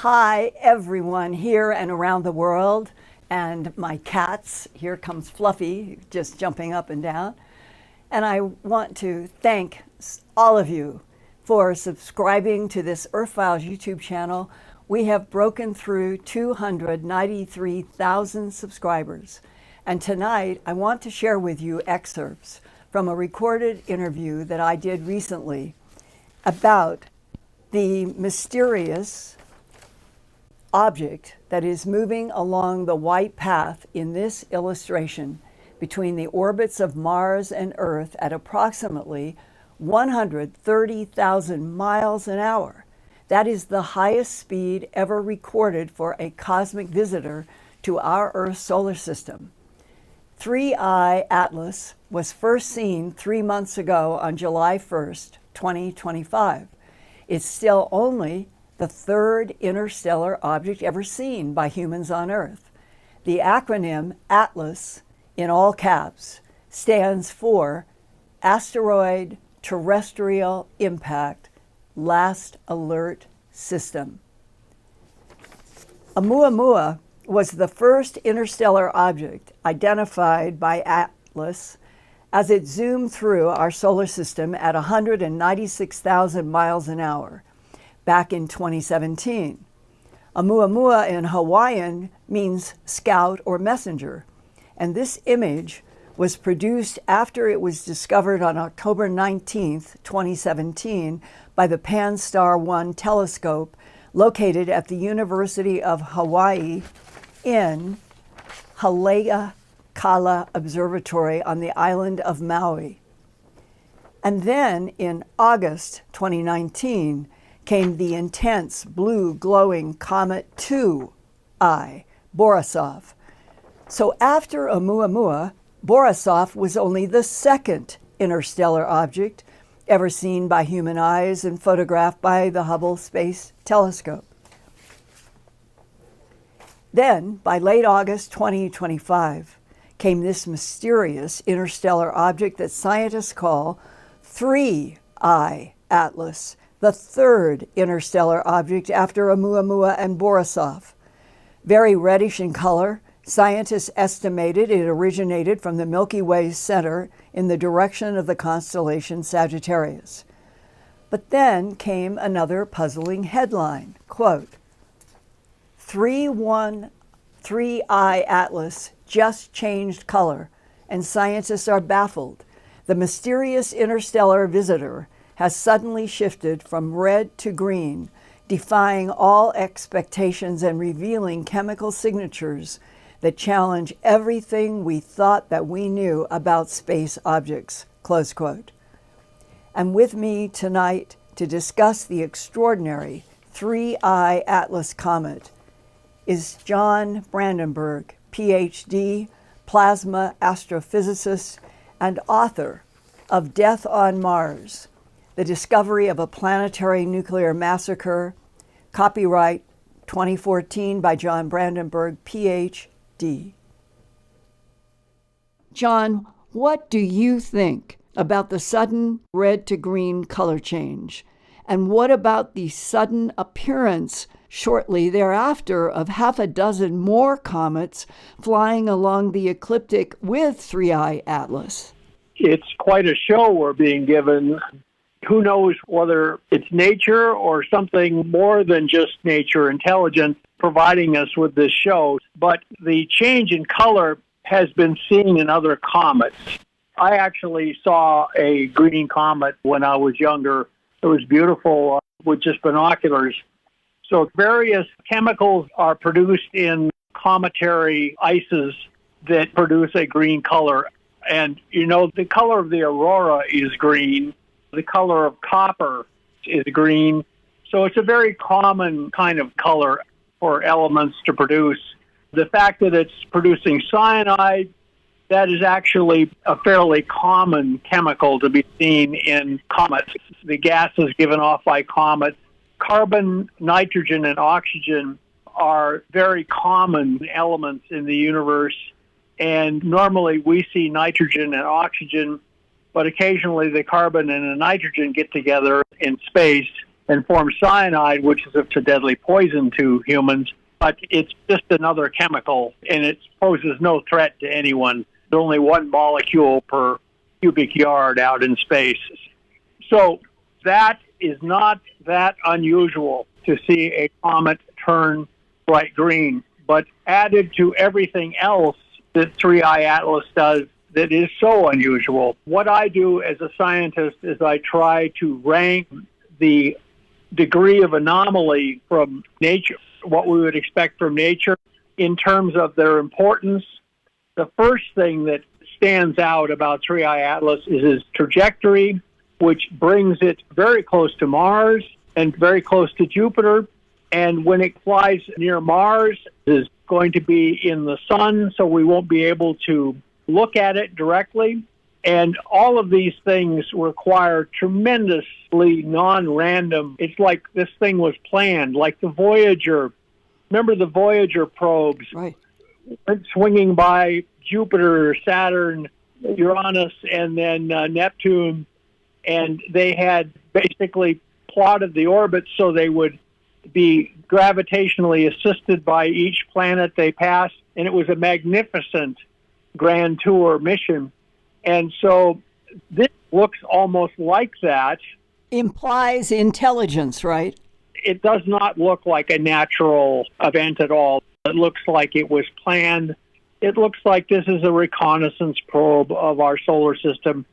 Hi, everyone here and around the world, and my cats. Here comes Fluffy, just jumping up and down. And I want to thank all of you for subscribing to this Earthfiles YouTube channel. We have broken through 293,000 subscribers. And tonight, I want to share with you excerpts from a recorded interview that I did recently about the mysterious object that is moving along the white path in this illustration between the orbits of Mars and Earth at approximately 130,000 miles an hour. That is the highest speed ever recorded for a cosmic visitor to our Earth solar system. 3I Atlas was first seen 3 months ago on July 1st, 2025. It's still only the third interstellar object ever seen by humans on Earth. The acronym ATLAS, in all caps, stands for Asteroid Terrestrial Impact Last Alert System. Oumuamua was the first interstellar object identified by ATLAS as it zoomed through our solar system at 196,000 miles an hour back in 2017. Oumuamua in Hawaiian means scout or messenger, and this image was produced after it was discovered on October 19th, 2017 by the Pan-STARRS 1 telescope located at the University of Hawaii in Haleakala Observatory on the island of Maui. And then in August 2019 came the intense blue glowing comet 2I, Borisov. So after Oumuamua, Borisov was only the second interstellar object ever seen by human eyes and photographed by the Hubble Space Telescope. Then, by late August 2025, came this mysterious interstellar object that scientists call 3I Atlas, the third interstellar object after Oumuamua and Borisov. Very reddish in color, scientists estimated it originated from the Milky Way's center in the direction of the constellation Sagittarius. But then came another puzzling headline, quote, 3I Atlas just changed color, and scientists are baffled. The mysterious interstellar visitor has suddenly shifted from red to green, defying all expectations and revealing chemical signatures that challenge everything we thought that we knew about space objects, close quote. And with me tonight to discuss the extraordinary 3I Atlas comet is John Brandenburg, Ph.D., plasma astrophysicist, and author of Death on Mars, The Discovery of a Planetary Nuclear Massacre, copyright 2014 by John Brandenburg, Ph.D. John, what do you think about the sudden red to green color change? And what about the sudden appearance shortly thereafter of half a dozen more comets flying along the ecliptic with 3I Atlas? It's quite a show we're being given. Who knows whether it's nature or something more than just nature, intelligence, providing us with this show. But the change in color has been seen in other comets. I actually saw a green comet when I was younger. It was beautiful with just binoculars. So various chemicals are produced in cometary ices that produce a green color. And, you know, the color of the aurora is green. The color of copper is green. So it's a very common kind of color for elements to produce. The fact that it's producing cyanide, that is actually a fairly common chemical to be seen in comets. The gases given off by comets, carbon, nitrogen, and oxygen are very common elements in the universe. And normally we see nitrogen and oxygen, but occasionally the carbon and the nitrogen get together in space and forms cyanide, which is a deadly poison to humans. But it's just another chemical, and it poses no threat to anyone. There's only one molecule per cubic yard out in space. So that is not that unusual to see a comet turn bright green. But added to everything else that 3I Atlas does that is so unusual, what I do as a scientist is I try to rank the degree of anomaly from nature, what we would expect from nature, in terms of their importance. The first thing that stands out about 3I Atlas is its trajectory, which brings it very close to Mars and very close to Jupiter. And when it flies near Mars, it is going to be in the sun, so we won't be able to look at it directly. And all of these things require tremendously non-random. It's like this thing was planned, like the Voyager. Remember the Voyager probes? Right. Went swinging by Jupiter, Saturn, Uranus, and then Neptune. And they had basically plotted the orbit so they would be gravitationally assisted by each planet they passed. And it was a magnificent Grand Tour mission. And so this looks almost like that. Implies intelligence, right? It does not look like a natural event at all. It looks like it was planned. It looks like this is a reconnaissance probe of our solar system.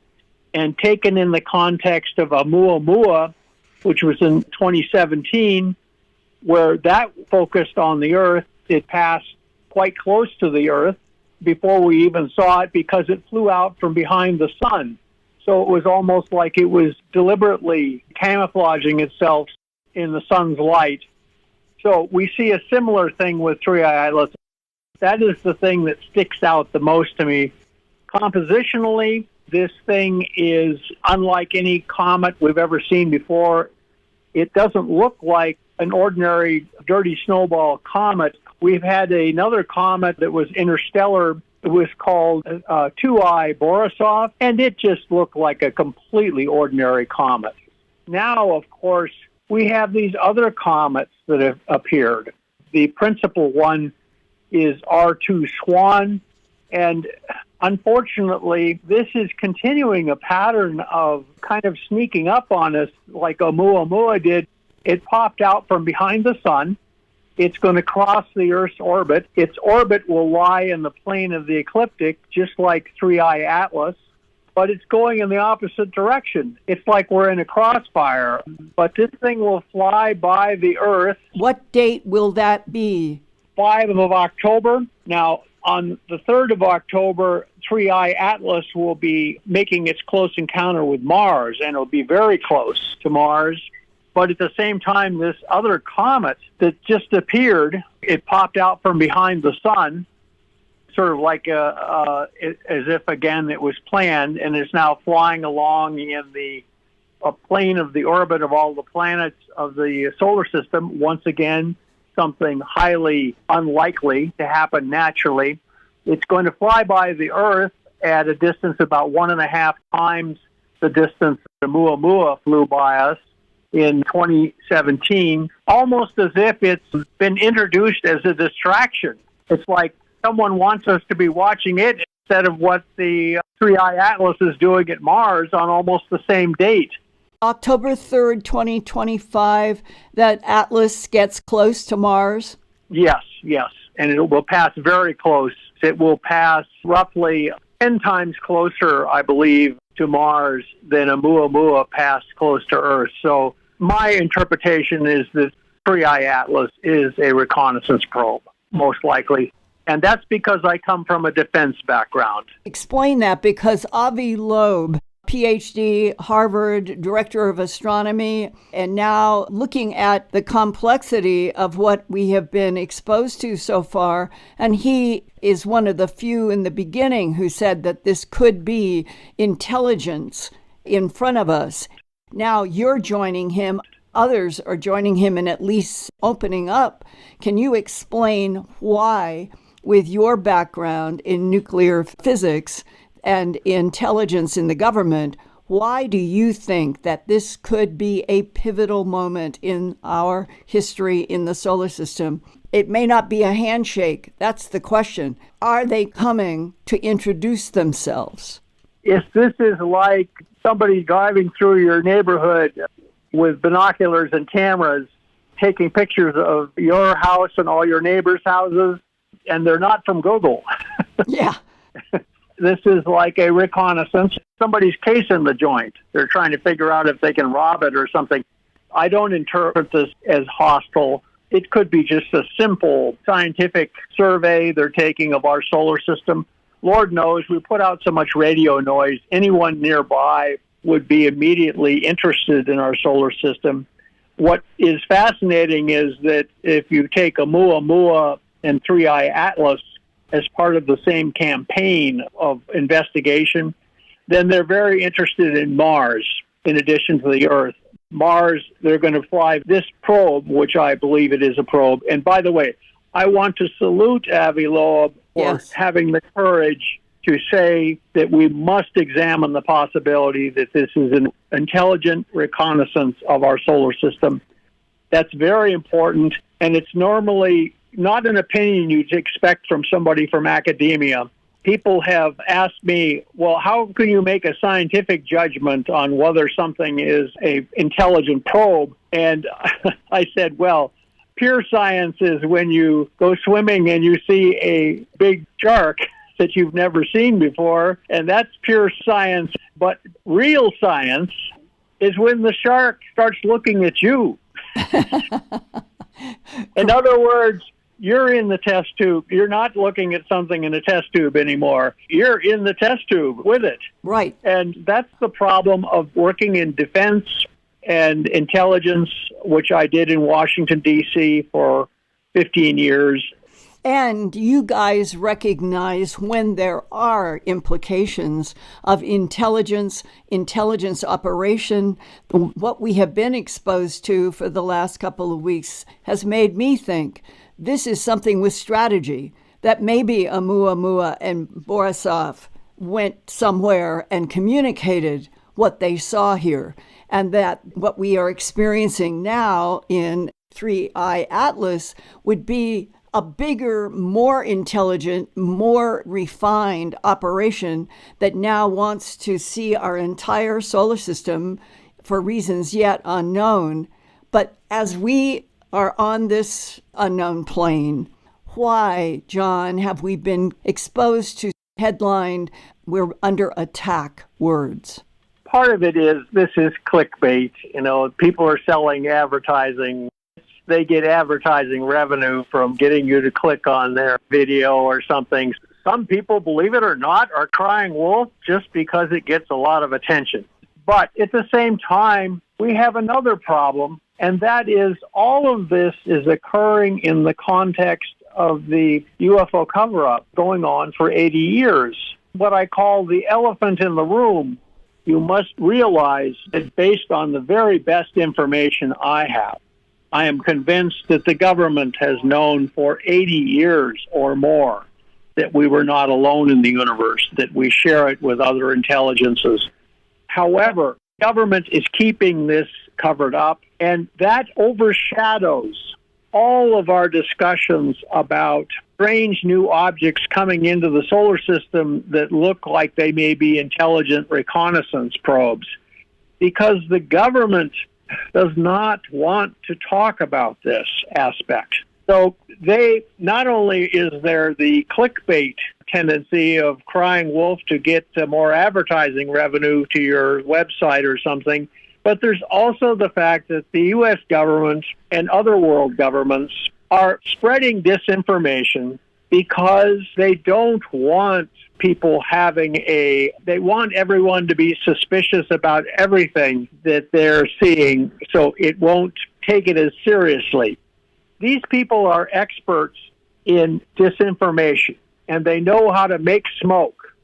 And taken in the context of Oumuamua, which was in 2017, where that focused on the Earth, it passed quite close to the Earth before we even saw it because it flew out from behind the sun. So it was almost like it was deliberately camouflaging itself in the sun's light. So we see a similar thing with 3I Atlas. That is the thing that sticks out the most to me. Compositionally, this thing is unlike any comet we've ever seen before. It doesn't look like an ordinary dirty snowball comet. We've had another comet that was interstellar. It was called 2I Borisov, and it just looked like a completely ordinary comet. Now, of course, we have these other comets that have appeared. The principal one is R2 SWAN, and unfortunately, this is continuing a pattern of kind of sneaking up on us like Oumuamua did. It popped out from behind the sun. It's going to cross the Earth's orbit. Its orbit will lie in the plane of the ecliptic, just like 3I Atlas, but it's going in the opposite direction. It's like we're in a crossfire, but this thing will fly by the Earth. What date will that be? 5 of October. Now, on the 3rd of October, 3I Atlas will be making its close encounter with Mars, and it'll be very close to Mars. But at the same time, this other comet that just appeared, it popped out from behind the sun, sort of like as if, again, it was planned, and is now flying along in the plane of the orbit of all the planets of the solar system. Once again, something highly unlikely to happen naturally. It's going to fly by the Earth at a distance about 1.5 times the distance that Oumuamua flew by us in 2017, almost as if it's been introduced as a distraction. It's like someone wants us to be watching it instead of what the 3I Atlas is doing at Mars on almost the same date. October 3rd, 2025, that Atlas gets close to Mars? Yes. And it will pass very close. It will pass roughly 10 times closer, I believe, to Mars than Oumuamua passed close to Earth. So my interpretation is that 3I Atlas is a reconnaissance probe, most likely. And that's because I come from a defense background. Explain that, because Avi Loeb, Ph.D., Harvard, director of astronomy, and now looking at the complexity of what we have been exposed to so far. And he is one of the few in the beginning who said that this could be intelligence in front of us. Now you're joining him. Others are joining him in at least opening up. Can you explain why, with your background in nuclear physics and intelligence in the government, Why do you think that this could be a pivotal moment in our history in the solar system? It may not be a handshake. That's the question. Are they coming to introduce themselves? If this is like somebody driving through your neighborhood with binoculars and cameras, taking pictures of your house and all your neighbors' houses, and they're not from Google. Yeah. This is like a reconnaissance. Somebody's casing the joint. They're trying to figure out if they can rob it or something. I don't interpret this as hostile. It could be just a simple scientific survey they're taking of our solar system. Lord knows we put out so much radio noise, anyone nearby would be immediately interested in our solar system. What is fascinating is that if you take Oumuamua and 3I Atlas as part of the same campaign of investigation, then they're very interested in Mars in addition to the Earth. Mars, they're going to fly this probe, which I believe it is a probe. And by the way, I want to salute Avi Loeb for having the courage to say that we must examine the possibility that this is an intelligent reconnaissance of our solar system. That's very important, and it's normally not an opinion you'd expect from somebody from academia. People have asked me, well, how can you make a scientific judgment on whether something is an intelligent probe? And I said, well, pure science is when you go swimming and you see a big shark that you've never seen before, and that's pure science. But real science is when the shark starts looking at you. In other words, you're in the test tube. You're not looking at something in a test tube anymore. You're in the test tube with it. Right. And that's the problem of working in defense and intelligence, which I did in Washington, D.C. for 15 years. And you guys recognize when there are implications of intelligence operation. What we have been exposed to for the last couple of weeks has made me think this is something with strategy, that maybe Oumuamua and Borisov went somewhere and communicated what they saw here, and that what we are experiencing now in 3I Atlas would be a bigger, more intelligent, more refined operation that now wants to see our entire solar system for reasons yet unknown. But as we are on this unknown plane, why, John, have we been exposed to headlined, we're under attack words? Part of it is this is clickbait. You know, people are selling advertising. They get advertising revenue from getting you to click on their video or something. Some people, believe it or not, are crying wolf just because it gets a lot of attention. But at the same time, we have another problem, and that is all of this is occurring in the context of the UFO cover-up going on for 80 years. What I call the elephant in the room. You must realize that based on the very best information I have, I am convinced that the government has known for 80 years or more that we were not alone in the universe, that we share it with other intelligences. However, government is keeping this covered up, and that overshadows all of our discussions about strange new objects coming into the solar system that look like they may be intelligent reconnaissance probes, because the government does not want to talk about this aspect. So they, not only is there the clickbait tendency of crying wolf to get more advertising revenue to your website or something, but there's also the fact that the U.S. government and other world governments are spreading disinformation because they don't want people they want everyone to be suspicious about everything that they're seeing, so it won't take it as seriously. These people are experts in disinformation, and they know how to make smoke.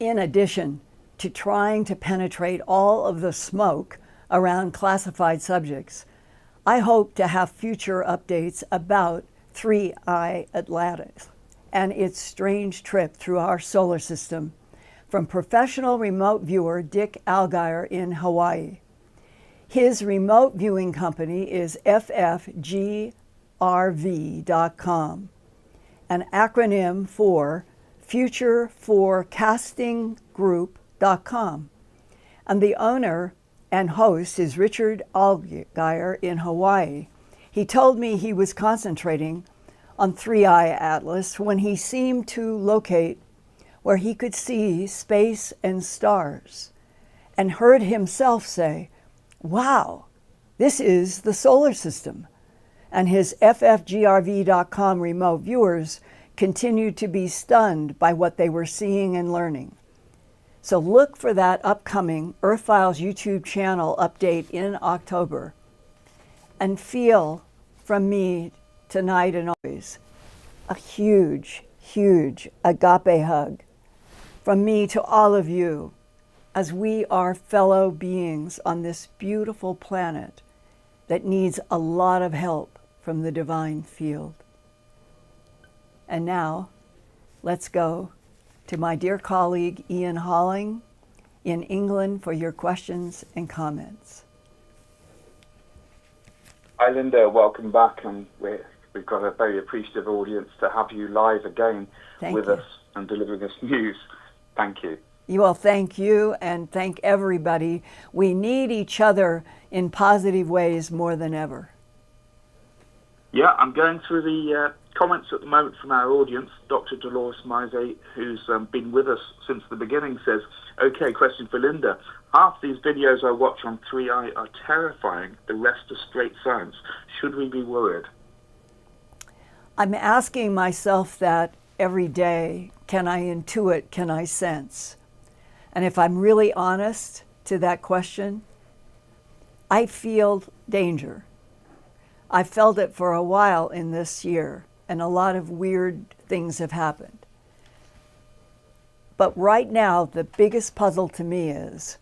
In addition to trying to penetrate all of the smoke around classified subjects, I hope to have future updates about 3I Atlas and its strange trip through our solar system from professional remote viewer Dick Algier in Hawaii. His remote viewing company is ffgrv.com, an acronym for futureforecastinggroup.com. And the owner and host is Richard Algier in Hawaii. He told me he was concentrating on 3I Atlas when he seemed to locate where he could see space and stars, and heard himself say, "Wow, this is the solar system." And his ffgrv.com remote viewers continued to be stunned by what they were seeing and learning. So look for that upcoming Earthfiles YouTube channel update in October, and feel from me tonight and always a huge, huge agape hug from me to all of you, as we are fellow beings on this beautiful planet that needs a lot of help from the divine field. And now, let's go to my dear colleague Ian Halling in England for your questions and comments. Hi Linda, welcome back, and we've got a very appreciative audience to have you live again with us and delivering us news. Thank you. Well, thank you, and thank everybody. We need each other in positive ways more than ever. Yeah, I'm going through the comments at the moment from our audience. Dr. Dolores Mise, who's been with us since the beginning, says, okay, question for Linda. Half these videos I watch on 3i are terrifying, the rest are straight science. Should we be worried? I'm asking myself that every day. Can I intuit? Can I sense? And if I'm really honest to that question, I feel danger. I felt it for a while in this year, and a lot of weird things have happened. But right now, the biggest puzzle to me is,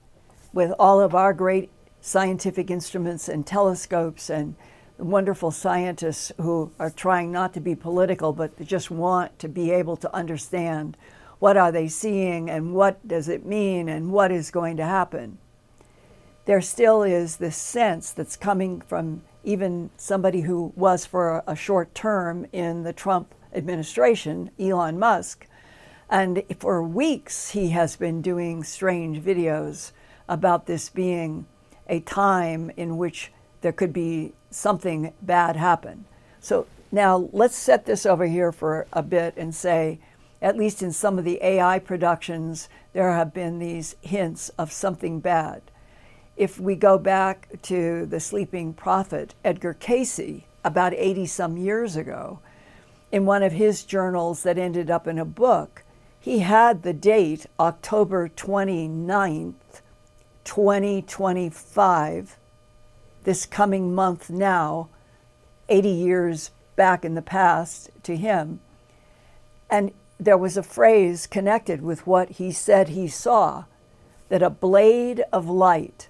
with all of our great scientific instruments and telescopes and wonderful scientists who are trying not to be political, but just want to be able to understand what are they seeing and what does it mean and what is going to happen. There still is this sense that's coming from even somebody who was for a short term in the Trump administration, Elon Musk, and for weeks he has been doing strange videos about this being a time in which there could be something bad happen. So now let's set this over here for a bit and say, at least in some of the AI productions, there have been these hints of something bad. If we go back to the sleeping prophet, Edgar Cayce, about 80 some years ago, in one of his journals that ended up in a book, he had the date October 29th, 2025, this coming month now, 80 years back in the past to him. And there was a phrase connected with what he said he saw, that a blade of light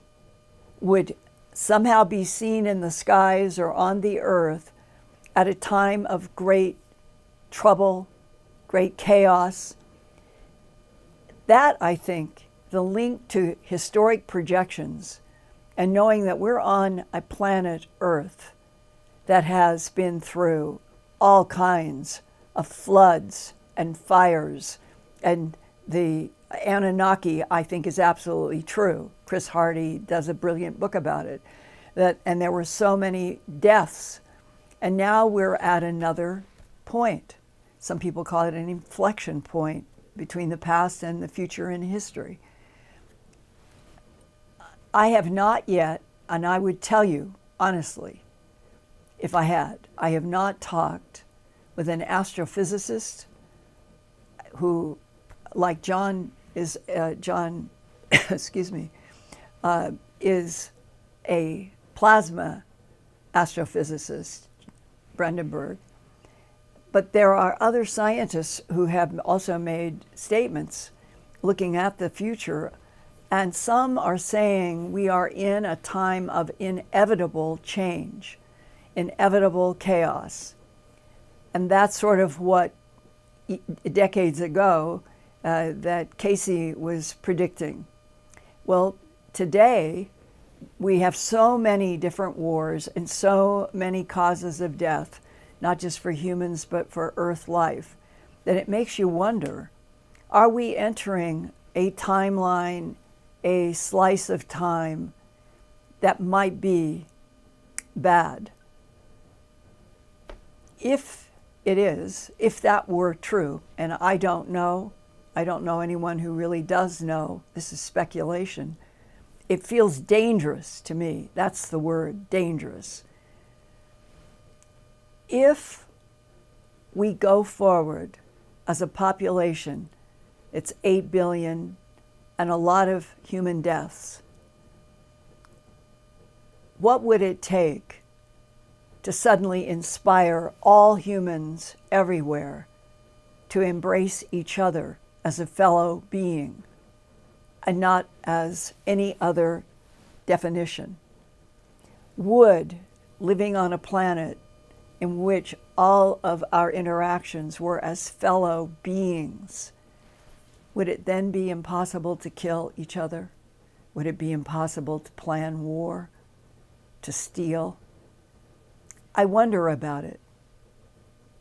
would somehow be seen in the skies or on the earth at a time of great trouble, great chaos. That, I think, the link to historic projections and knowing that we're on a planet Earth that has been through all kinds of floods and fires, and the Anunnaki, I think, is absolutely true. Chris Hardy does a brilliant book about it. And there were so many deaths. And now we're at another point. Some people call it an inflection point between the past and the future in history. I have not yet, and I would tell you honestly, if I have not talked with an astrophysicist who, like John, is is a plasma astrophysicist, Brandenburg. But there are other scientists who have also made statements looking at the future, and some are saying we are in a time of inevitable change, inevitable chaos. And that's sort of what decades ago that Casey was predicting. Well, today we have so many different wars and so many causes of death, not just for humans but for Earth life, that it makes you wonder, are we entering a timeline, a slice of time that might be bad? If it is, if that were true, and I don't know anyone who really does know, this is speculation, it feels dangerous to me. That's the word, dangerous. If we go forward as a population, it's 8 billion and a lot of human deaths, what would it take to suddenly inspire all humans everywhere to embrace each other as a fellow being and not as any other definition? Would living on a planet in which all of our interactions were as fellow beings, would it then be impossible to kill each other? Would it be impossible to plan war, to steal? I wonder about it.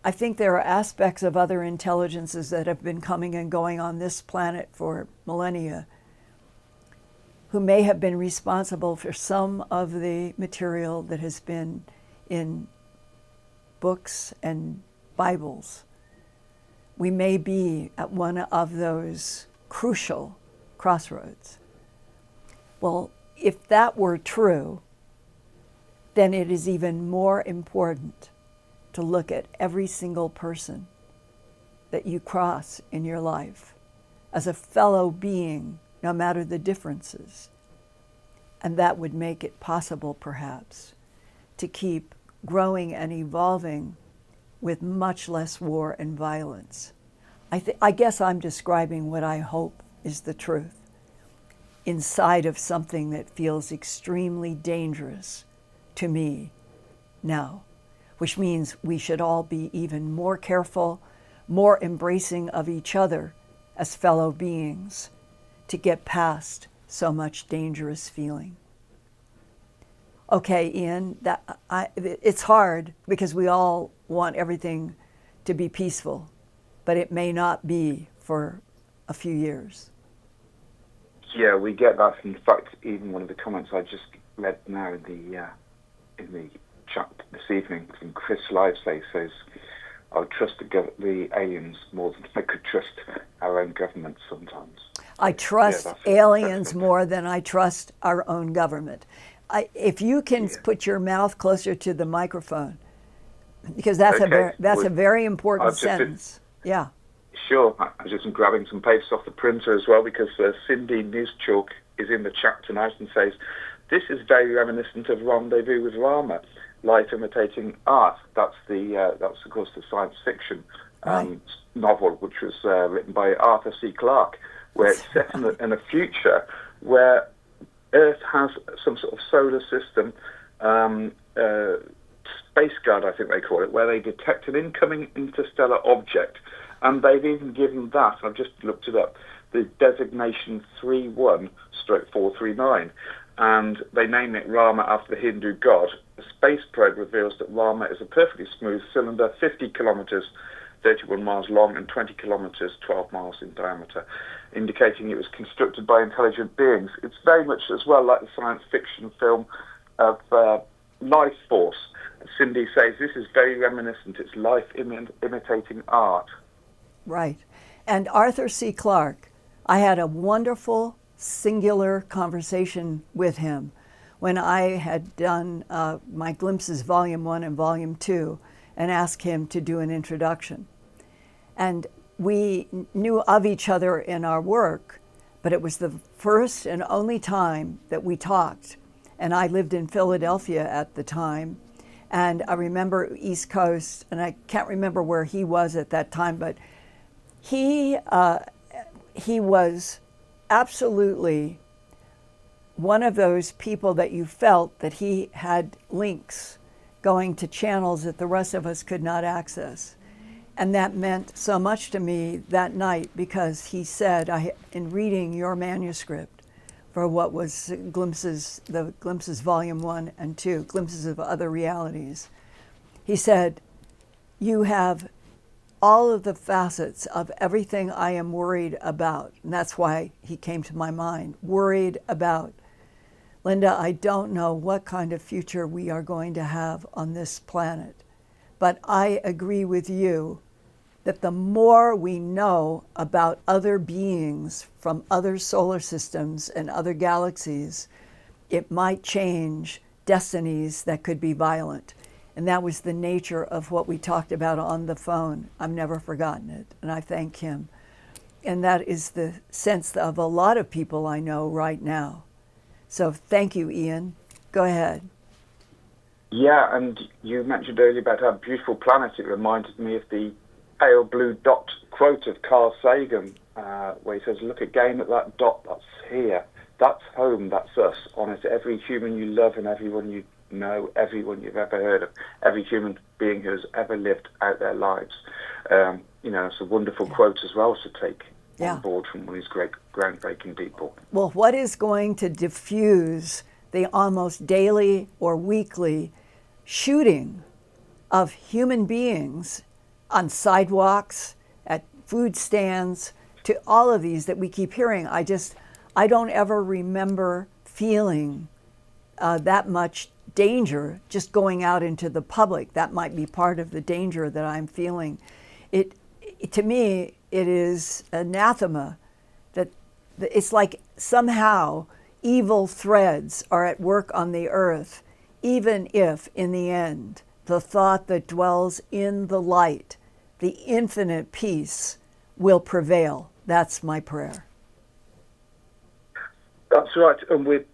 I think there are aspects of other intelligences that have been coming and going on this planet for millennia who may have been responsible for some of the material that has been in books and Bibles. We may be at one of those crucial crossroads. Well, if that were true, then it is even more important to look at every single person that you cross in your life as a fellow being, no matter the differences. And that would make it possible, perhaps, to keep growing and evolving with much less war and violence. I guess I'm describing what I hope is the truth inside of something that feels extremely dangerous to me now, which means we should all be even more careful, more embracing of each other as fellow beings to get past so much dangerous feeling. Okay, Ian, it's hard because we all want everything to be peaceful, but it may not be for a few years. Yeah, we get that. In fact, even one of the comments I just read now in the chat this evening from Chris Livesay says, I would trust the aliens more than I could trust our own government sometimes. I trust aliens more than I trust our own government. If you can put your mouth closer to the microphone, because that's a very important sentence. Yeah. Sure. I'm just grabbing some papers off the printer as well, because Cindy Newschalk is in the chat tonight and says, this is very reminiscent of Rendezvous with Rama, life imitating art. That's of course the science fiction novel, which was written by Arthur C. Clarke, where it's set in a future where Earth has some sort of solar system, space guard, I think they call it, where they detect an incoming interstellar object. And they've even given that, I've just looked it up, the designation 31/439. And they name it Rama after the Hindu god. The space probe reveals that Rama is a perfectly smooth cylinder, 50 kilometers, 31 miles long, and 20 kilometers, 12 miles in diameter, indicating it was constructed by intelligent beings. It's very much as well like the science fiction film of Life Force. Cindy says this is very reminiscent. It's life imitating art. Right. And Arthur C. Clarke, I had a wonderful singular conversation with him when I had done my Glimpses Volume 1 and Volume 2 and asked him to do an introduction. And we knew of each other in our work, but it was the first and only time that we talked. And I lived in Philadelphia at the time. And I remember East Coast, and I can't remember where he was at that time, but he was absolutely one of those people that you felt that he had links going to channels that the rest of us could not access. And that meant so much to me that night because he said, in reading your manuscript for what was Glimpses Volume 1 and 2, Glimpses of Other Realities, he said, you have all of the facets of everything I am worried about. And that's why he came to my mind, worried about. Linda, I don't know what kind of future we are going to have on this planet, but I agree with you that the more we know about other beings from other solar systems and other galaxies, it might change destinies that could be violent. And that was the nature of what we talked about on the phone. I've never forgotten it, and I thank him. And that is the sense of a lot of people I know right now. So thank you, Ian. Go ahead. Yeah, and you mentioned earlier about our beautiful planet. It reminded me of the pale blue dot quote of Carl Sagan, where he says, look again at that dot that's here. That's home, that's us. On it, every human you love and everyone you know, everyone you've ever heard of, every human being who has ever lived out their lives. It's a wonderful quote as well to take on board from one of these great groundbreaking people. Well, what is going to diffuse the almost daily or weekly shooting of human beings on sidewalks, at food stands, to all of these that we keep hearing? I don't ever remember feeling that much danger just going out into the public. That might be part of the danger that I'm feeling. To me, it is anathema that it's like somehow evil threads are at work on the earth, even if in the end the thought that dwells in the light, the infinite peace, will prevail. That's my prayer. That's right, and we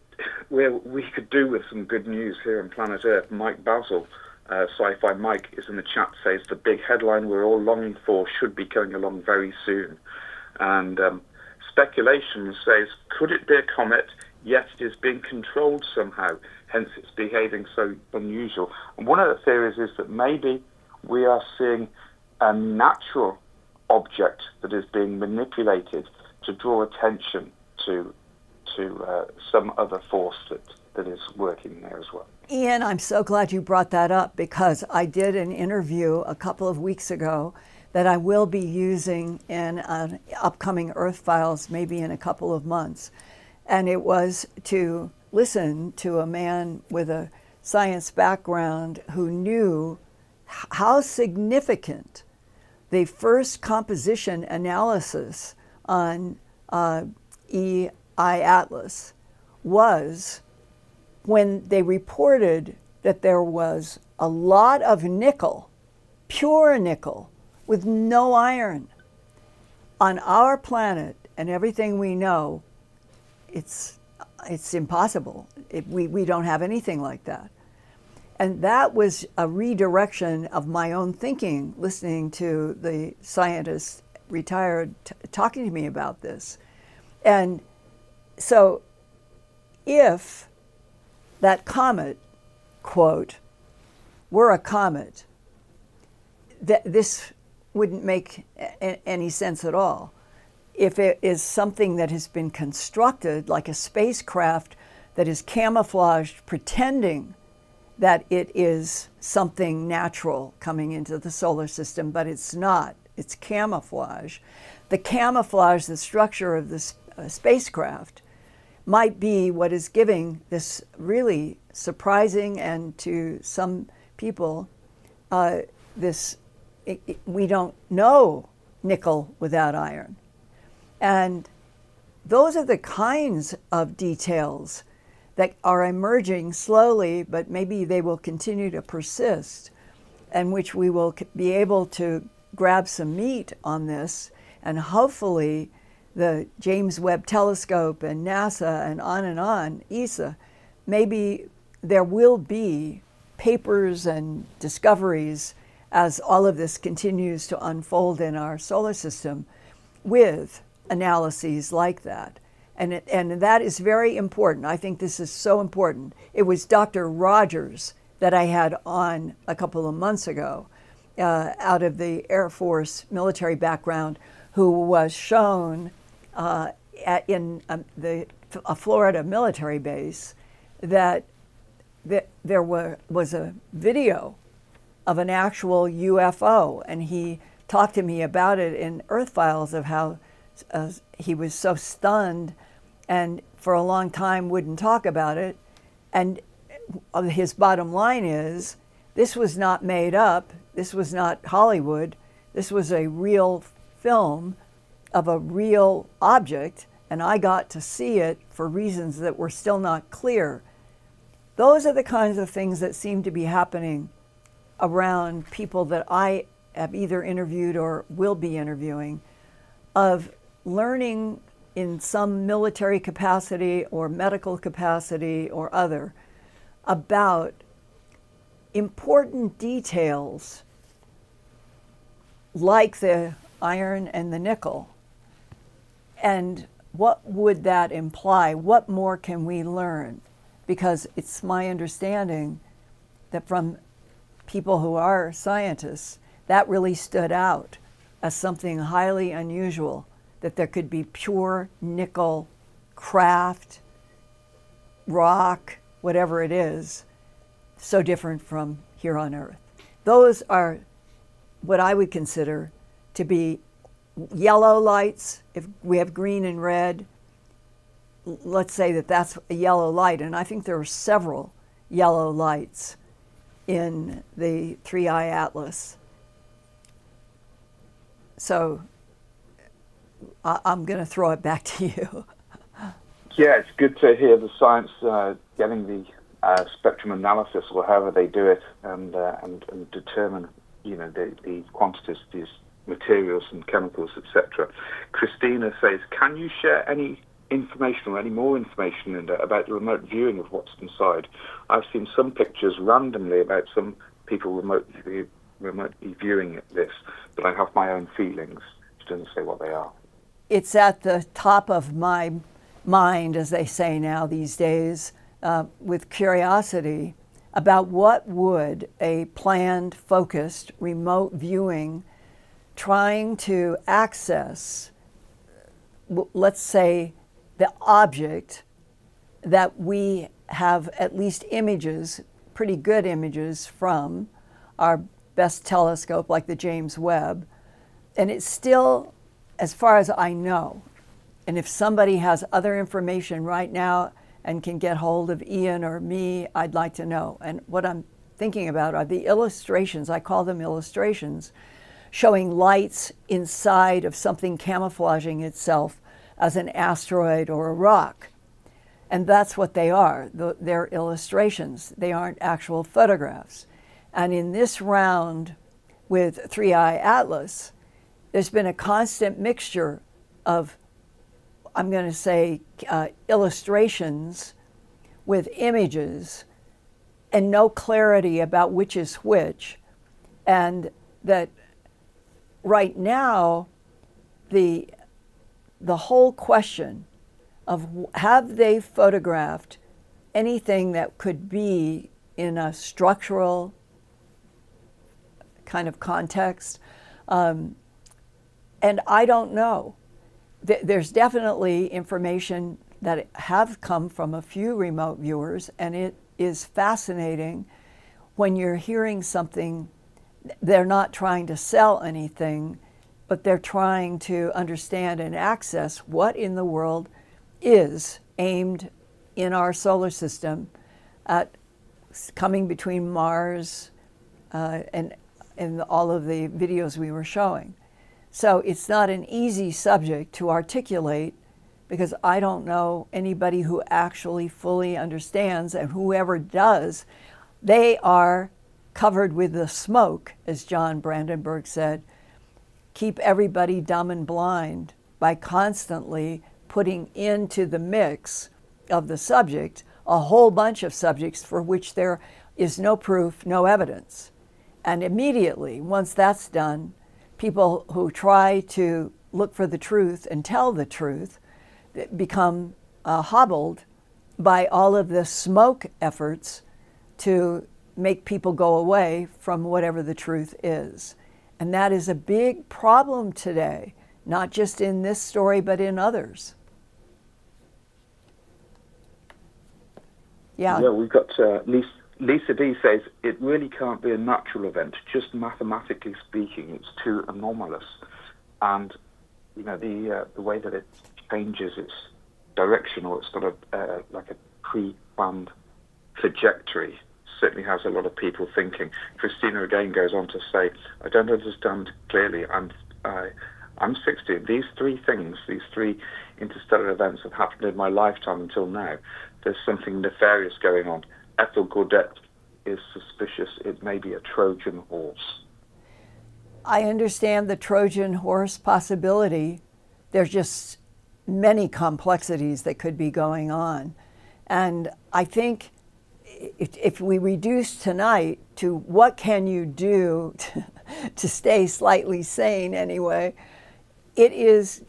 could do with some good news here on planet Earth. Mike Basil, Sci-Fi Mike, is in the chat, says the big headline we're all longing for should be coming along very soon. And speculation says, could it be a comet? Yes, it is being controlled somehow, hence it's behaving so unusual. And one of the theories is that maybe we are seeing a natural object that is being manipulated to draw attention to some other force that is working there as well. Ian, I'm so glad you brought that up, because I did an interview a couple of weeks ago that I will be using in an upcoming Earthfiles, maybe in a couple of months. And it was to listen to a man with a science background who knew how significant the first composition analysis on EI Atlas was, when they reported that there was a lot of nickel, pure nickel, with no iron. On our planet and everything we know, it's impossible. We don't have anything like that. And that was a redirection of my own thinking, listening to the scientist retired talking to me about this. And so if that comet, quote, were a comet, this wouldn't make any sense at all. If it is something that has been constructed, like a spacecraft that is camouflaged, pretending that it is something natural coming into the solar system, but it's not. It's camouflage. The camouflage, the structure of this spacecraft, might be what is giving this really surprising, and to some people, we don't know nickel without iron. And those are the kinds of details that are emerging slowly, but maybe they will continue to persist, and which we will be able to grab some meat on this, and hopefully the James Webb Telescope and NASA and on, ESA, maybe there will be papers and discoveries as all of this continues to unfold in our solar system with analyses like that. And that is very important. I think this is so important. It was Dr. Rogers that I had on a couple of months ago, out of the Air Force military background who was shown in a Florida military base that there was a video of an actual UFO, and he talked to me about it in Earthfiles of how he was so stunned and for a long time wouldn't talk about it. And his bottom line is, this was not made up, this was not Hollywood, this was a real film of a real object, and I got to see it for reasons that were still not clear. Those are the kinds of things that seem to be happening around people that I have either interviewed or will be interviewing, of learning in some military capacity or medical capacity or other about important details like the iron and the nickel. And what would that imply? What more can we learn? Because it's my understanding that from people who are scientists, that really stood out as something highly unusual, that there could be pure nickel, craft, rock, whatever it is, so different from here on Earth. Those are what I would consider to be yellow lights. If we have green and red, let's say that that's a yellow light, and I think there are several yellow lights in the 3I Atlas. So I'm going to throw it back to you. Yeah, it's good to hear the science getting the spectrum analysis, or however they do it, and determine, the quantities of these materials and chemicals, etc. Christina says, can you share any information or any more information about the remote viewing of what's inside? I've seen some pictures randomly about some people remotely viewing this, but I have my own feelings. She doesn't say what they are. It's at the top of my mind, as they say now these days, with curiosity about what would a planned, focused, remote viewing trying to access, let's say, the object that we have at least images, pretty good images from our best telescope like the James Webb, and it's still, as far as I know, and if somebody has other information right now and can get hold of Ian or me, I'd like to know. And what I'm thinking about are the illustrations, I call them illustrations, showing lights inside of something camouflaging itself as an asteroid or a rock. And that's what they are. They're illustrations. They aren't actual photographs. And in this round with 3I Atlas, there's been a constant mixture of, I'm going to say, illustrations with images and no clarity about which is which. And that right now, the whole question of have they photographed anything that could be in a structural kind of context, and I don't know. There's definitely information that have come from a few remote viewers, and it is fascinating when you're hearing something. They're not trying to sell anything, but they're trying to understand and access what in the world is aimed in our solar system at coming between Mars and all of the videos we were showing. So it's not an easy subject to articulate, because I don't know anybody who actually fully understands, and whoever does, they are covered with the smoke, as John Brandenburg said, keep everybody dumb and blind by constantly putting into the mix of the subject a whole bunch of subjects for which there is no proof, no evidence. And immediately, once that's done, people who try to look for the truth and tell the truth become hobbled by all of the smoke efforts to make people go away from whatever the truth is. And that is a big problem today, not just in this story, but in others. Yeah. Yeah, we've got Lisa D says it really can't be a natural event. Just mathematically speaking, it's too anomalous. And the way that it changes its direction, or it's got a like a pre-planned trajectory, certainly has a lot of people thinking. Christina again goes on to say, I don't understand clearly. I'm 60. These three things, these three interstellar events have happened in my lifetime until now. There's something nefarious going on. Ethel Godet is suspicious it may be a Trojan horse. I understand the Trojan horse possibility. There's just many complexities that could be going on. And I think if we reduce tonight to what can you do to stay slightly sane anyway, it is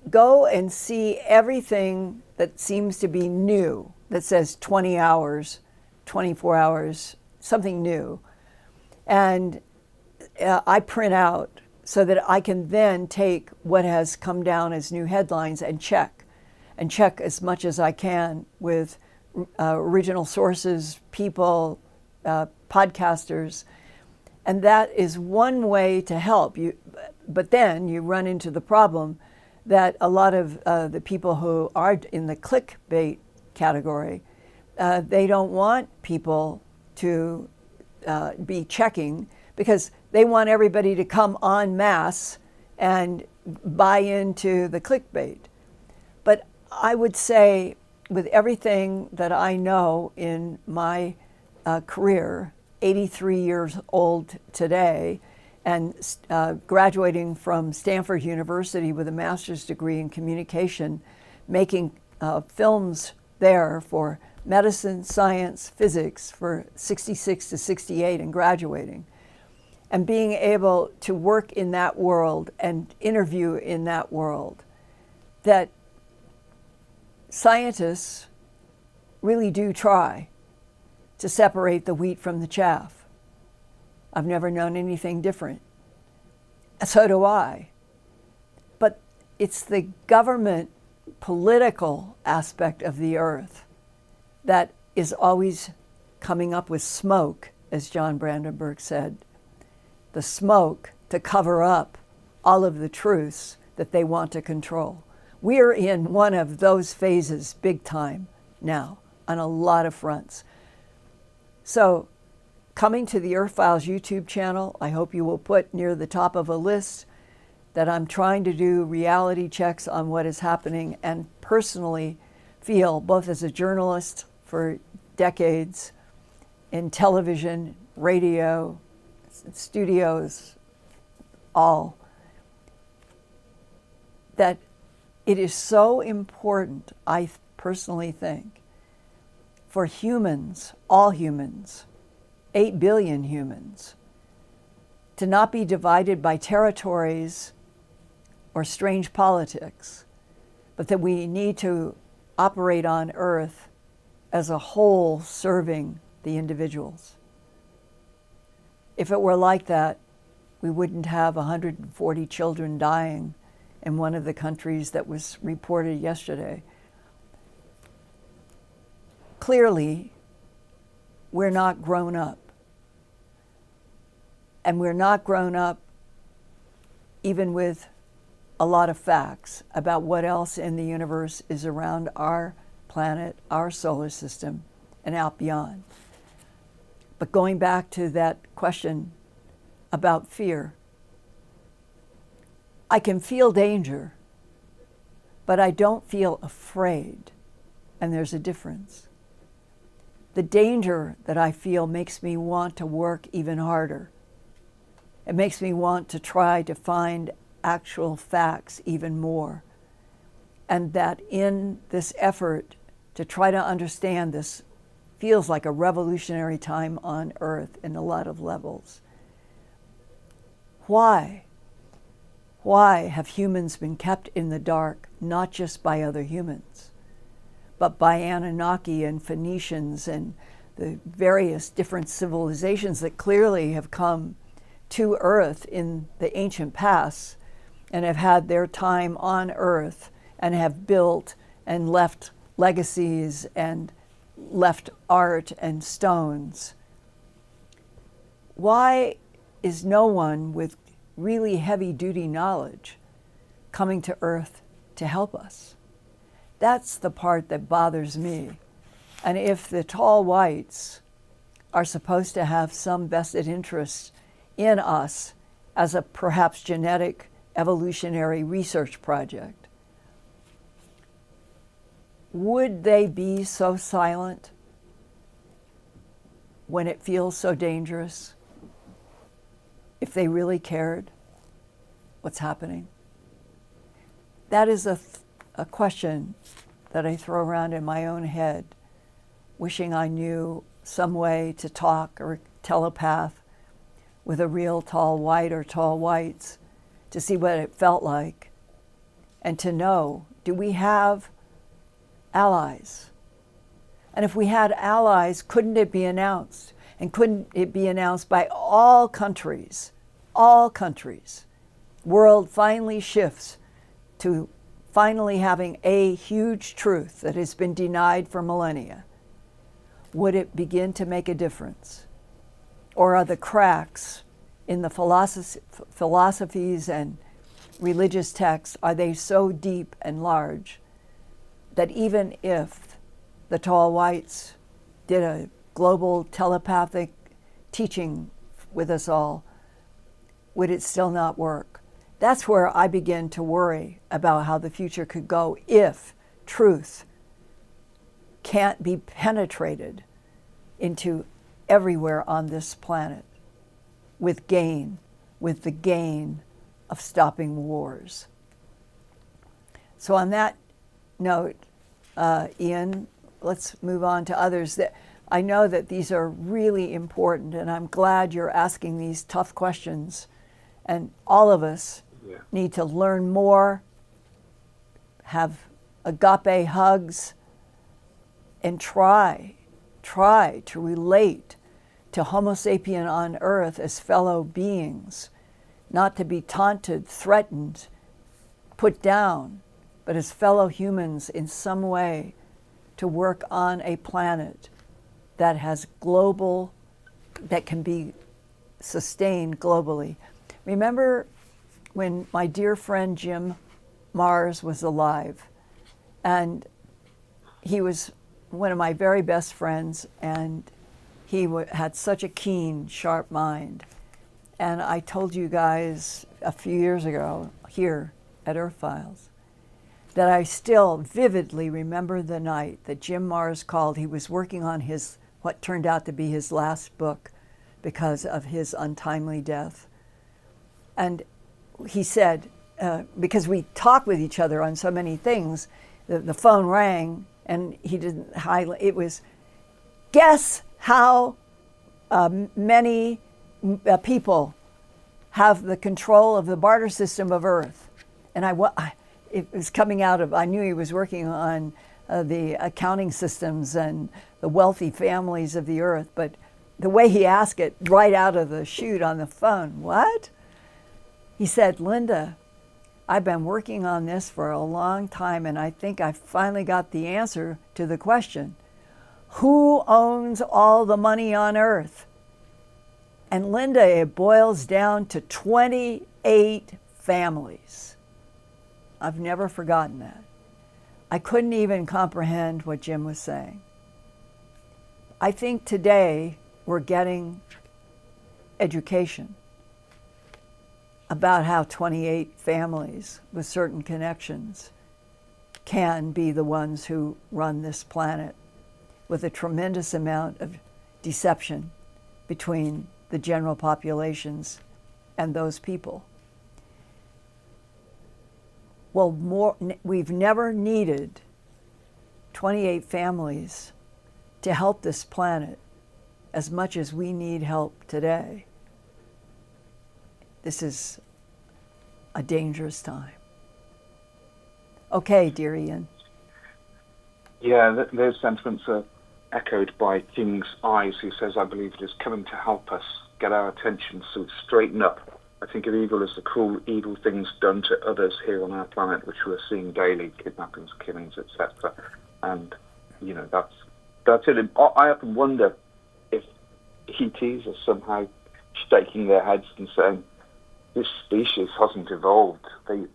go and see everything that seems to be new, that says 20 hours, 24 hours, something new. And I print out so that I can then take what has come down as new headlines and check as much as I can with original sources, people, podcasters. And that is one way to help you. But then you run into the problem that a lot of the people who are in the clickbait category, they don't want people to be checking, because they want everybody to come en masse and buy into the clickbait. But I would say, with everything that I know in my career, 83 years old today, and graduating from Stanford University with a master's degree in communication, making films there for medicine, science, physics for 66 to 68 and graduating, and being able to work in that world and interview in that world, that scientists really do try to separate the wheat from the chaff. I've never known anything different. So do I. But it's the government political aspect of the earth that is always coming up with smoke, as John Brandenburg said. The smoke to cover up all of the truths that they want to control. We're in one of those phases big time now on a lot of fronts. So coming to the Earthfiles YouTube channel, I hope you will put near the top of a list that I'm trying to do reality checks on what is happening, and personally feel, both as a journalist for decades in television, radio, studios, all, that it is so important, I personally think, for humans, all humans, 8 billion humans, to not be divided by territories or strange politics, but that we need to operate on Earth as a whole, serving the individuals. If it were like that, we wouldn't have 140 children dying in one of the countries that was reported yesterday. Clearly, we're not grown up. And we're not grown up even with a lot of facts about what else in the universe is around our planet, our solar system, and out beyond. But going back to that question about fear, I can feel danger, but I don't feel afraid, and there's a difference. The danger that I feel makes me want to work even harder. It makes me want to try to find actual facts even more. And that in this effort to try to understand this feels like a revolutionary time on Earth in a lot of levels. Why? Why have humans been kept in the dark, not just by other humans, but by Anunnaki and Phoenicians and the various different civilizations that clearly have come to Earth in the ancient past and have had their time on Earth and have built and left legacies and left art and stones. Why is no one with really heavy-duty knowledge coming to Earth to help us? That's the part that bothers me. And if the tall whites are supposed to have some vested interest in us as a perhaps genetic evolutionary research project, would they be so silent when it feels so dangerous if they really cared what's happening? That is a question that I throw around in my own head, wishing I knew some way to talk or telepath with a real tall white or tall whites to see what it felt like and to know, do we have allies? And if we had allies, couldn't it be announced? And couldn't it be announced by all countries? All countries. World finally shifts to finally having a huge truth that has been denied for millennia. Would it begin to make a difference? Or are the cracks in the philosophies and religious texts, are they so deep and large that even if the tall whites did a global telepathic teaching with us all, would it still not work? That's where I begin to worry about how the future could go if truth can't be penetrated into everywhere on this planet with the gain of stopping wars. So on that note, Ian, let's move on to others. That I know that these are really important, and I'm glad you're asking these tough questions. And all of us need to learn more, have agape hugs, and try to relate to Homo sapien on Earth as fellow beings, not to be taunted, threatened, put down, but as fellow humans in some way to work on a planet that has global, that can be sustained globally. Remember when my dear friend Jim Mars was alive, and he was one of my very best friends, and he had such a keen, sharp mind. And I told you guys a few years ago here at Earthfiles that I still vividly remember the night that Jim Mars called. He was working on his, what turned out to be his last book because of his untimely death. And he said, because we talked with each other on so many things, the phone rang and he didn't highlight, it was, guess how many people have the control of the barter system of Earth. And it was coming out of, I knew he was working on the accounting systems and the wealthy families of the Earth, but the way he asked it right out of the chute on the phone, what? He said, Linda, I've been working on this for a long time, and I think I finally got the answer to the question. Who owns all the money on Earth? And Linda, it boils down to 28 families. I've never forgotten that. I couldn't even comprehend what Jim was saying. I think today we're getting education about how 28 families with certain connections can be the ones who run this planet, with a tremendous amount of deception between the general populations and those people. Well, we've never needed 28 families to help this planet as much as we need help today. This is a dangerous time. Okay, dear Ian. Yeah, those sentiments are echoed by King's Eyes, who says, I believe it is coming to help us get our attention so we straighten up. I think of evil as the cruel, evil things done to others here on our planet, which we're seeing daily, kidnappings, killings, etc. And, you know, that's it. I often wonder if ETs are somehow shaking their heads and saying, this species hasn't evolved. They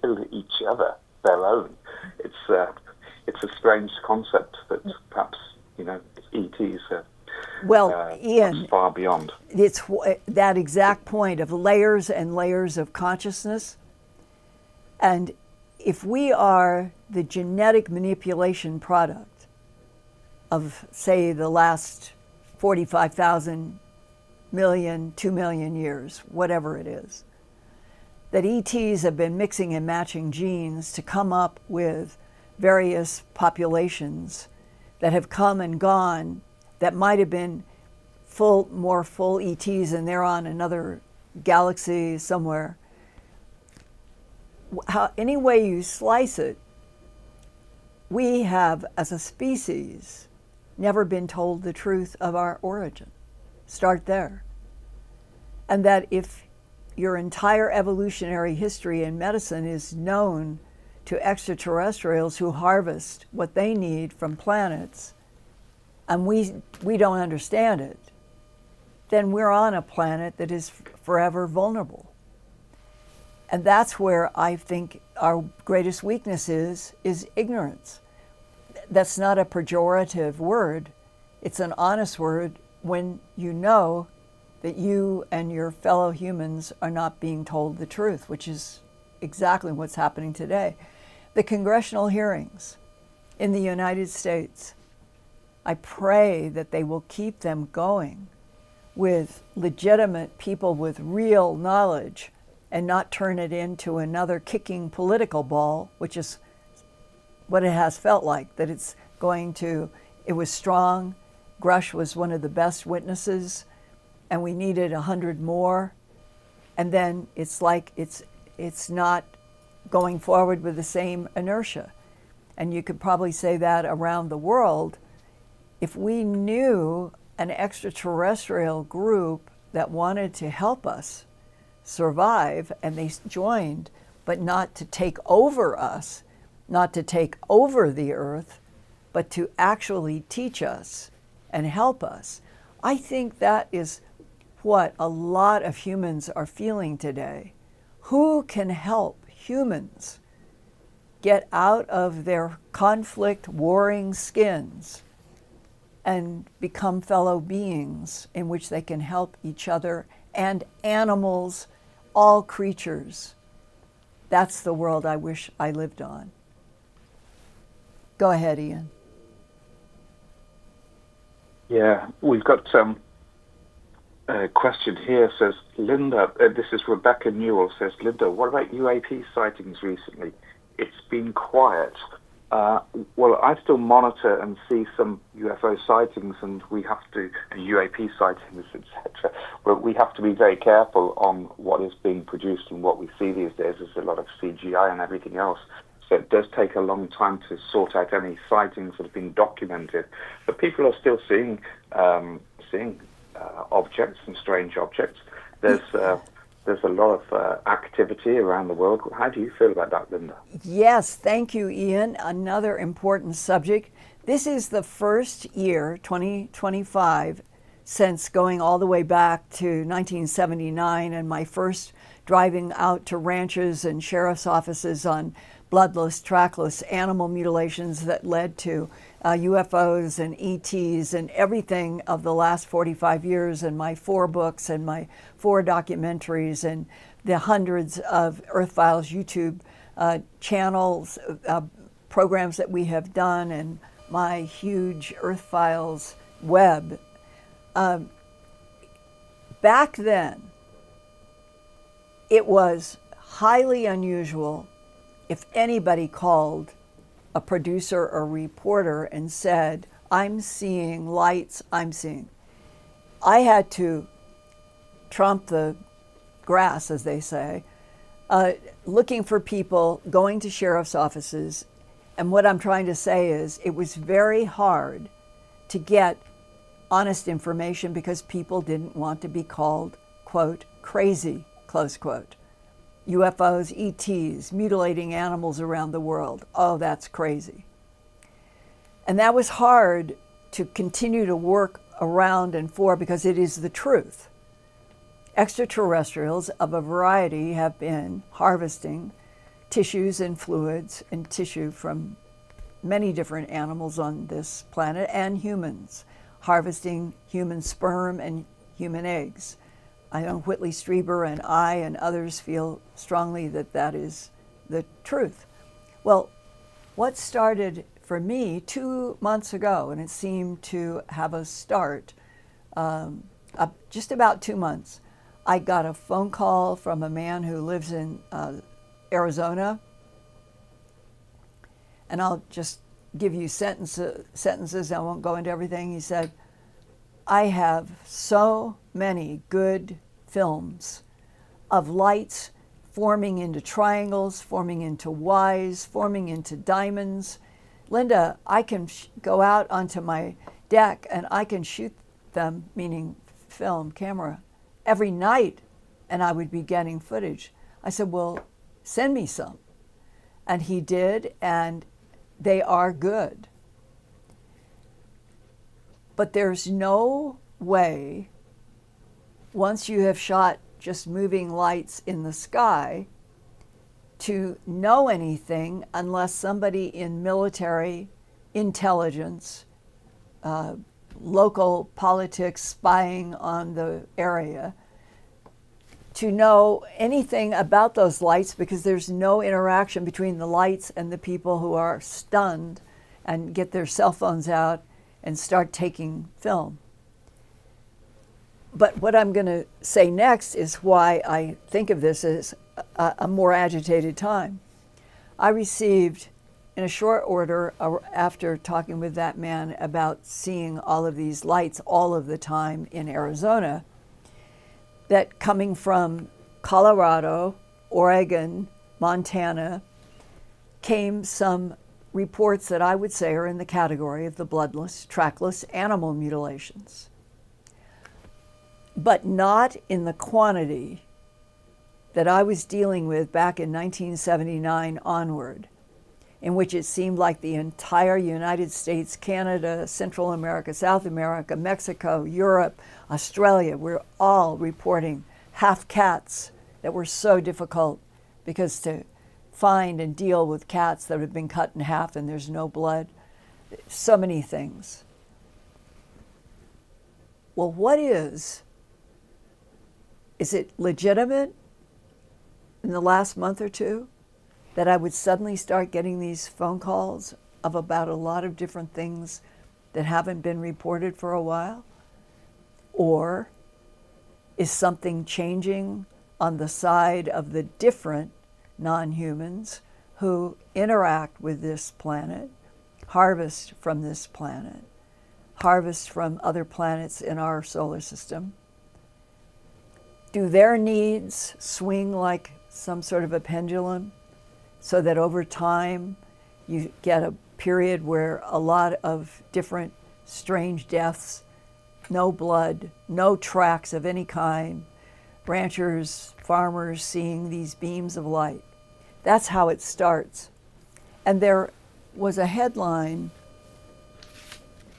kill each other, their own. It's a strange concept that perhaps, you know, ETs are Ian, far beyond. It's that exact point of layers and layers of consciousness. And if we are the genetic manipulation product of, say, the last 45,000 million, 2 million years, whatever it is, that ETs have been mixing and matching genes to come up with various populations that have come and gone that might have been more full ETs and they're on another galaxy somewhere. Any way you slice it, we have, as a species, never been told the truth of our origin. Start there. And that if your entire evolutionary history in medicine is known to extraterrestrials who harvest what they need from planets, and we don't understand it, then we're on a planet that is forever vulnerable. And that's where I think our greatest weakness is ignorance. That's not a pejorative word. It's an honest word when you know that you and your fellow humans are not being told the truth, which is exactly what's happening today. The congressional hearings in the United States, I pray that they will keep them going with legitimate people with real knowledge and not turn it into another kicking political ball, which is what it has felt like, that it's going to, it was strong. Grush was one of the best witnesses, and we needed 100 more. And then it's like it's not going forward with the same inertia. And you could probably say that around the world. If we knew an extraterrestrial group that wanted to help us survive, and they joined, but not to take over us, not to take over the Earth, but to actually teach us and help us, I think that is what a lot of humans are feeling today. Who can help humans get out of their conflict, warring skins and become fellow beings in which they can help each other and animals, all creatures? That's the world I wish I lived on. Go ahead, Ian. Yeah, we've got a question here. Says Linda, this is Rebecca Newell, says, Linda, what about UAP sightings recently? It's been quiet. Well, I still monitor and see some UFO sightings, and we have to, UAP sightings, etc. But we have to be very careful on what is being produced and what we see these days. There's a lot of CGI and everything else. So it does take a long time to sort out any sightings that have been documented. But people are still seeing objects and strange objects. There's a lot of activity around the world. How do you feel about that, Linda? Yes, thank you, Ian. Another important subject. This is the first year, 2025, since going all the way back to 1979 and my first driving out to ranches and sheriff's offices on bloodless, trackless animal mutilations that led to UFOs and ETs and everything of the last 45 years, and my 4 books and my 4 documentaries and the hundreds of Earthfiles YouTube channels, programs that we have done, and my huge Earthfiles web. Back then, it was highly unusual if anybody called a producer or reporter and said, I'm seeing lights, I'm seeing. I had to trump the grass, as they say, looking for people, going to sheriff's offices. And what I'm trying to say is it was very hard to get honest information because people didn't want to be called, quote, crazy, close quote. UFOs, ETs, mutilating animals around the world. Oh, that's crazy. And that was hard to continue to work around and for because it is the truth. Extraterrestrials of a variety have been harvesting tissues and fluids and tissue from many different animals on this planet and humans, harvesting human sperm and human eggs. I know Whitley Strieber and I and others feel strongly that that is the truth. Well, what started for me 2 months ago, and it seemed to have a start just about 2 months, I got a phone call from a man who lives in Arizona, and I'll just give you sentences. I won't go into everything. He said, I have so many good films of lights forming into triangles, forming into Ys, forming into diamonds. Linda, I can go out onto my deck and I can shoot them, meaning film, camera, every night, and I would be getting footage. I said, well, send me some. And he did, and they are good. But there's no way, once you have shot just moving lights in the sky, to know anything unless somebody in military intelligence, local politics, spying on the area, to know anything about those lights, because there's no interaction between the lights and the people who are stunned and get their cell phones out and start taking film. But what I'm going to say next is why I think of this as a more agitated time. I received, in a short order, after talking with that man about seeing all of these lights all of the time in Arizona, that coming from Colorado, Oregon, Montana, came some reports that I would say are in the category of the bloodless, trackless animal mutilations, but not in the quantity that I was dealing with back in 1979 onward, in which it seemed like the entire United States, Canada, Central America, South America, Mexico, Europe, Australia, we're all reporting half cats that were so difficult because to find and deal with cats that have been cut in half and there's no blood, so many things. Well, what is it legitimate in the last month or two that I would suddenly start getting these phone calls of about a lot of different things that haven't been reported for a while? Or is something changing on the side of the different non-humans who interact with this planet, harvest from this planet, harvest from other planets in our solar system? Do their needs swing like some sort of a pendulum, so that over time you get a period where a lot of different strange deaths, no blood, no tracks of any kind, ranchers, farmers seeing these beams of light? That's how it starts. And there was a headline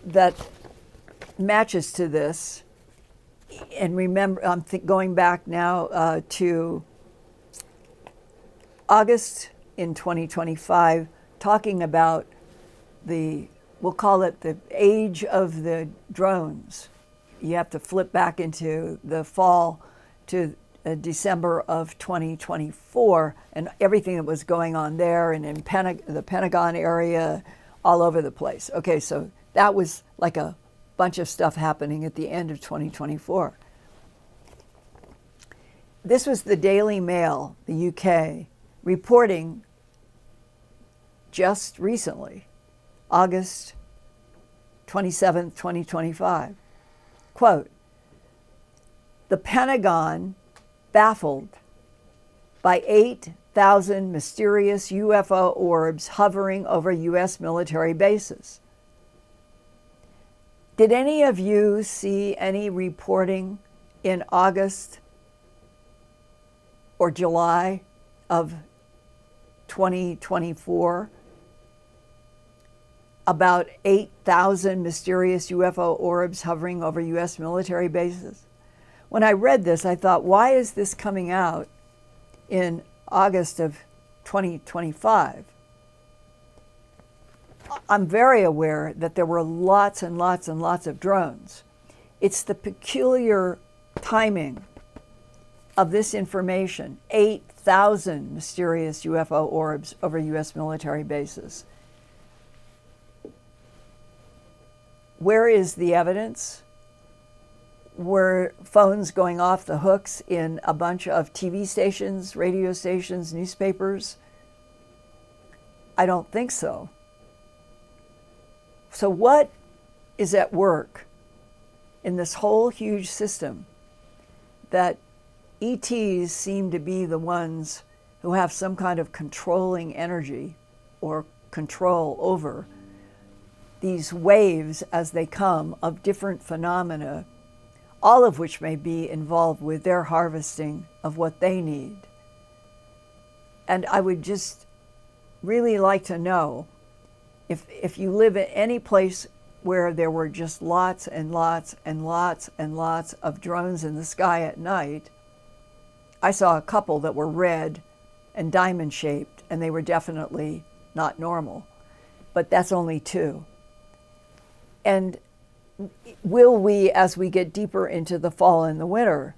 that matches to this. And remember, I'm going back now to August in 2025, talking about we'll call it the age of the drones. You have to flip back into the fall to December of 2024 and everything that was going on there and in the Pentagon area, all over the place. Okay, so that was like a bunch of stuff happening at the end of 2024. This was the Daily Mail, the UK, reporting just recently, August 27th, 2025. Quote, the Pentagon baffled by 8,000 mysterious UFO orbs hovering over U.S. military bases. Did any of you see any reporting in August or July of 2024 about 8,000 mysterious UFO orbs hovering over U.S. military bases? When I read this, I thought, why is this coming out in August of 2025? I'm very aware that there were lots and lots and lots of drones. It's the peculiar timing of this information, 8,000 mysterious UFO orbs over U.S. military bases. Where is the evidence? Were phones going off the hooks in a bunch of TV stations, radio stations, newspapers? I don't think so. So what is at work in this whole huge system that ETs seem to be the ones who have some kind of controlling energy or control over these waves as they come of different phenomena, all of which may be involved with their harvesting of what they need? And I would just really like to know if you live in any place where there were just lots and lots and lots and lots of drones in the sky at night. I saw a couple that were red and diamond shaped, and they were definitely not normal, but that's only two. And will we, as we get deeper into the fall and the winter,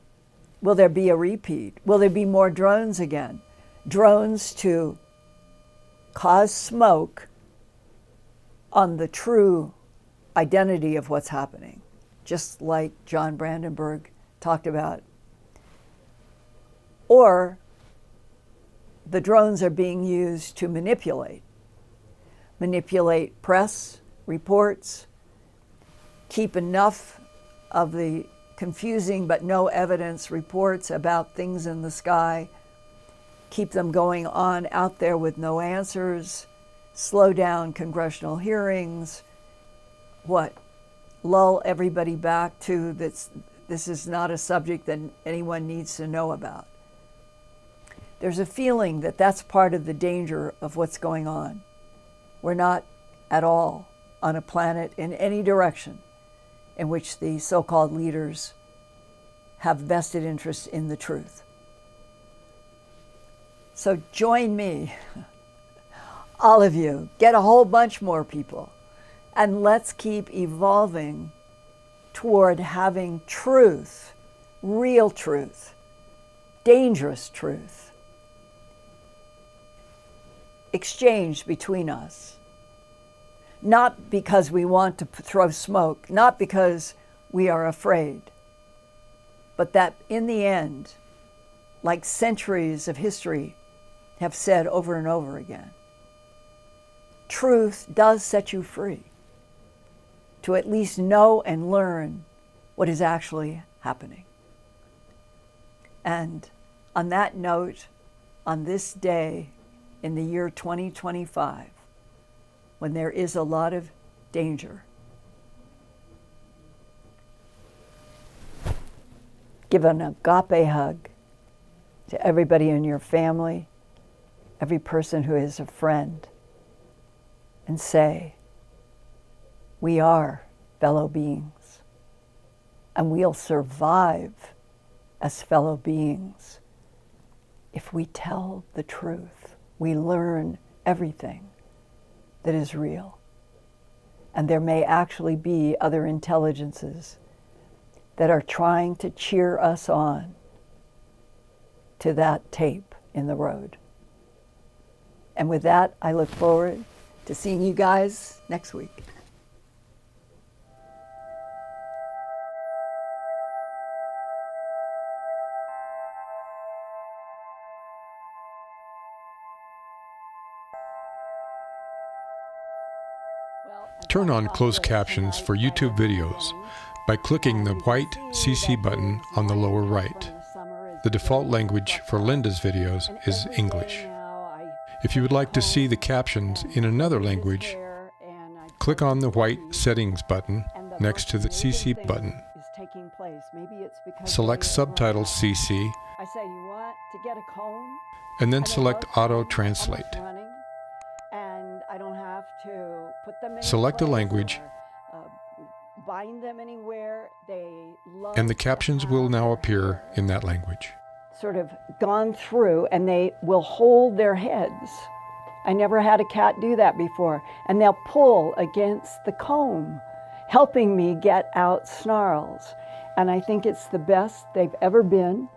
will there be a repeat? Will there be more drones again? Drones to cause smoke on the true identity of what's happening, just like John Brandenburg talked about. Or the drones are being used to manipulate press, reports, keep enough of the confusing but no evidence reports about things in the sky, keep them going on out there with no answers, slow down congressional hearings, lull everybody back to this is not a subject that anyone needs to know about. There's a feeling that that's part of the danger of what's going on. We're not at all on a planet in any direction in which the so-called leaders have vested interest in the truth. So join me, all of you, get a whole bunch more people, and let's keep evolving toward having truth, real truth, dangerous truth, exchanged between us. Not because we want to throw smoke, not because we are afraid, but that in the end, like centuries of history have said over and over again, truth does set you free to at least know and learn what is actually happening. And on that note, on this day in the year 2025, when there is a lot of danger, give an agape hug to everybody in your family, every person who is a friend, and say, we are fellow beings, and we'll survive as fellow beings if we tell the truth. We learn everything that is real. And there may actually be other intelligences that are trying to cheer us on to that tape in the road. And with that, I look forward to seeing you guys next week. Turn on closed captions for YouTube videos by clicking the white CC button on the lower right. The default language for Linda's videos is English. If you would like to see the captions in another language, click on the white settings button next to the CC button. Is taking place. Maybe it's because Select they Subtitles CC, I say, you want to get a comb? and then And I select love Auto them, Translate. almost running, and I don't have to put them in Select a place language, or, bind them anywhere. They love and the to captions will have now their appear hair in that language. sort of gone through, and they will hold their heads. I never had a cat do that before. And they'll pull against the comb, helping me get out snarls. And I think it's the best they've ever been.